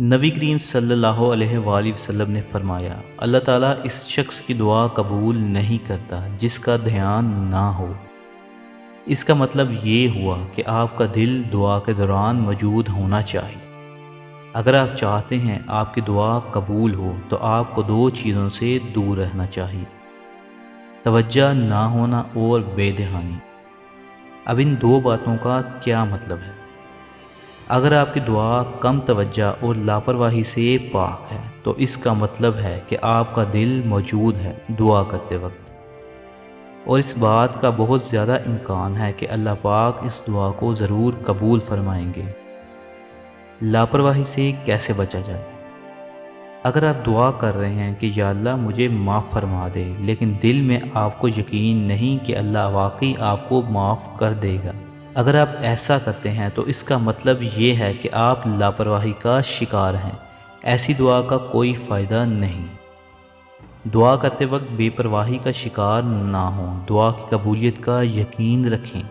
نبی کریم صلی اللہ علیہ وآلہ وسلم نے فرمایا، اللہ تعالیٰ اس شخص کی دعا قبول نہیں کرتا جس کا دھیان نہ ہو۔ اس کا مطلب یہ ہوا کہ آپ کا دل دعا کے دوران موجود ہونا چاہیے۔ اگر آپ چاہتے ہیں آپ کی دعا قبول ہو تو آپ کو دو چیزوں سے دور رہنا چاہیے: توجہ نہ ہونا اور بے دھیانی۔ اب ان دو باتوں کا کیا مطلب ہے؟ اگر آپ کی دعا کم توجہ اور لاپرواہی سے پاک ہے تو اس کا مطلب ہے کہ آپ کا دل موجود ہے دعا کرتے وقت، اور اس بات کا بہت زیادہ امکان ہے کہ اللہ پاک اس دعا کو ضرور قبول فرمائیں گے۔ لاپرواہی سے کیسے بچا جائے؟ اگر آپ دعا کر رہے ہیں کہ یا اللہ مجھے معاف فرما دے، لیکن دل میں آپ کو یقین نہیں کہ اللہ واقعی آپ کو معاف کر دے گا، اگر آپ ایسا کرتے ہیں تو اس کا مطلب یہ ہے کہ آپ لاپرواہی کا شکار ہیں۔ ایسی دعا کا کوئی فائدہ نہیں۔ دعا کرتے وقت بے پرواہی کا شکار نہ ہوں، دعا کی قبولیت کا یقین رکھیں،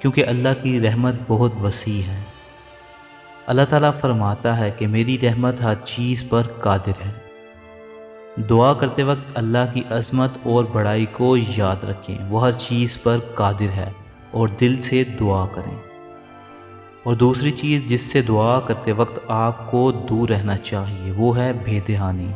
کیونکہ اللہ کی رحمت بہت وسیع ہے۔ اللہ تعالیٰ فرماتا ہے کہ میری رحمت ہر چیز پر قادر ہے۔ دعا کرتے وقت اللہ کی عظمت اور بڑائی کو یاد رکھیں، وہ ہر چیز پر قادر ہے، اور دل سے دعا کریں۔ اور دوسری چیز جس سے دعا کرتے وقت آپ کو دور رہنا چاہیے وہ ہے بے دھیانی۔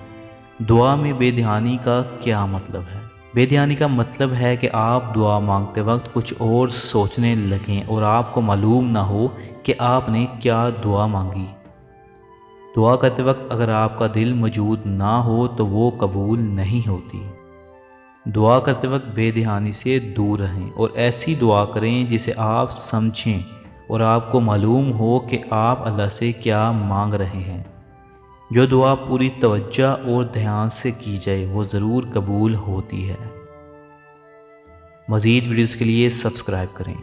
دعا میں بے دھیانی کا کیا مطلب ہے؟ بے دھیانی کا مطلب ہے کہ آپ دعا مانگتے وقت کچھ اور سوچنے لگیں اور آپ کو معلوم نہ ہو کہ آپ نے کیا دعا مانگی۔ دعا کرتے وقت اگر آپ کا دل موجود نہ ہو تو وہ قبول نہیں ہوتی۔ دعا کرتے وقت بے دھیانی سے دور رہیں اور ایسی دعا کریں جسے آپ سمجھیں اور آپ کو معلوم ہو کہ آپ اللہ سے کیا مانگ رہے ہیں۔ جو دعا پوری توجہ اور دھیان سے کی جائے وہ ضرور قبول ہوتی ہے۔ مزید ویڈیوز کے لیے سبسکرائب کریں۔